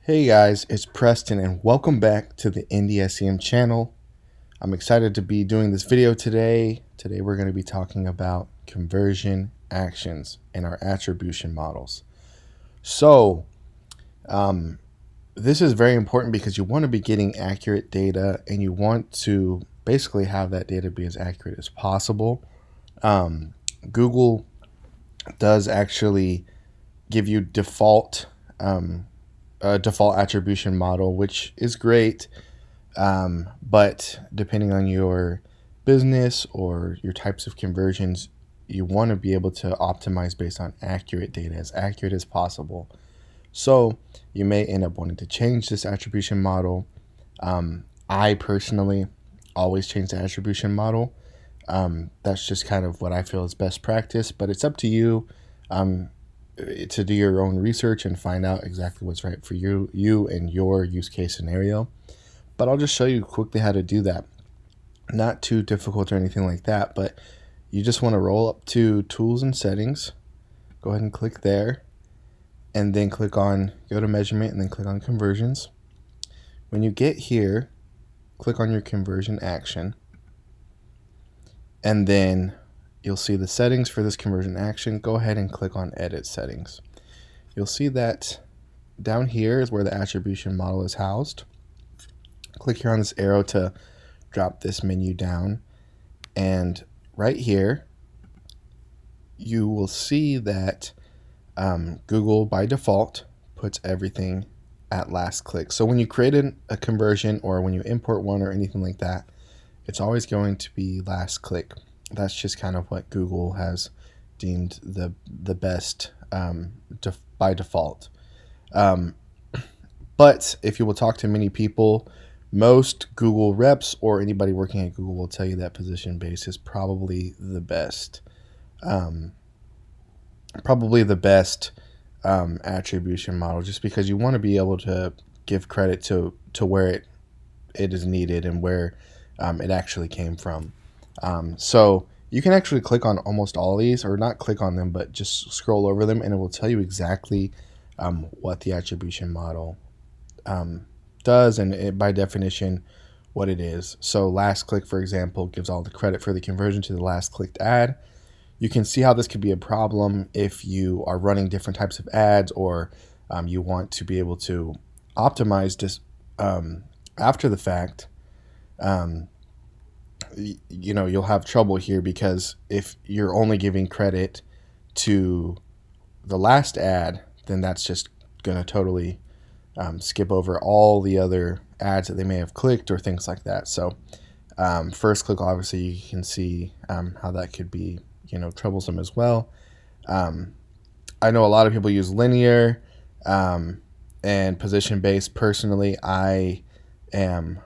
Hey guys, it's Preston and welcome back to the Indie SEM channel. I'm excited to be doing this video today. Today we're going to be talking about conversion actions and our attribution models. So this is very important because you want to be getting accurate data and you want to basically have that data be as accurate as possible. Google does actually give you default attribution model, which is great. But depending on your business or your types of conversions, you want to be able to optimize based on accurate data, as accurate as possible. So you may end up wanting to change this attribution model. I personally always change the attribution model. That's just kind of what I feel is best practice, but it's up to you to do your own research and find out exactly what's right for you and your use case scenario. But I'll just show you quickly how to do that. Not too difficult or anything like that, but you just want to roll up to Tools and Settings. Go ahead and click there, and then go to Measurement, and then click on Conversions. When you get here, click on your conversion action, and then you'll see the settings for this conversion action. Go ahead and click on Edit Settings. You'll see that down here is where the attribution model is housed. Click here on this arrow to drop this menu down, and right here you will see that Google by default puts everything at last click. So when you create a conversion or when you import one or anything like that, it's always going to be last click. That's just kind of what Google has deemed the best by default. But if you will talk to many people, most Google reps or anybody working at Google will tell you that position based is probably the best. Attribution model, just because you want to be able to give credit to where it is needed and where it actually came from. So you can actually click on almost all of these, or not click on them, but just scroll over them, and it will tell you exactly what the attribution model does, and by definition what it is. So last click, for example, gives all the credit for the conversion to the last clicked ad. You can see how this could be a problem if you are running different types of ads, or you want to be able to optimize this after the fact. You'll have trouble here, because if you're only giving credit to the last ad, then that's just going to totally skip over all the other ads that they may have clicked or things like that. So first click, obviously you can see how that could be troublesome as well. I know a lot of people use linear and position based. Personally, I am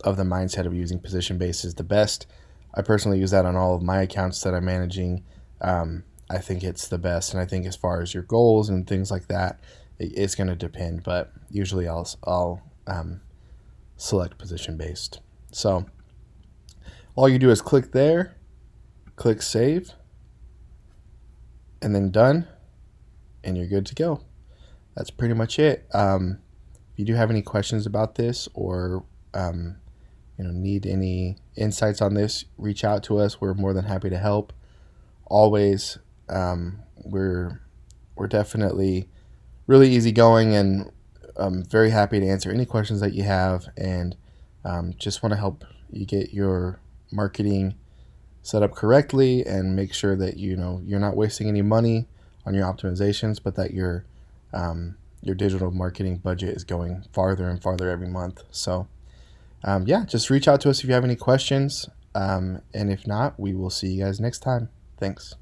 of the mindset of using position based is the best. I personally use that on all of my accounts that I'm managing. I think it's the best, and I think as far as your goals and things like that, it's going to depend, but usually I'll select position based. So all you do is click there, click save, and then done, and you're good to go. That's pretty much it. If you do have any questions about this, or need any insights on this, reach out to us. We're more than happy to help. Always, we're definitely really easygoing, and very happy to answer any questions that you have, and just want to help you get your marketing set up correctly and make sure that you're not wasting any money on your optimizations, but that your digital marketing budget is going farther and farther every month. So just reach out to us if you have any questions, and if not, we will see you guys next time. Thanks.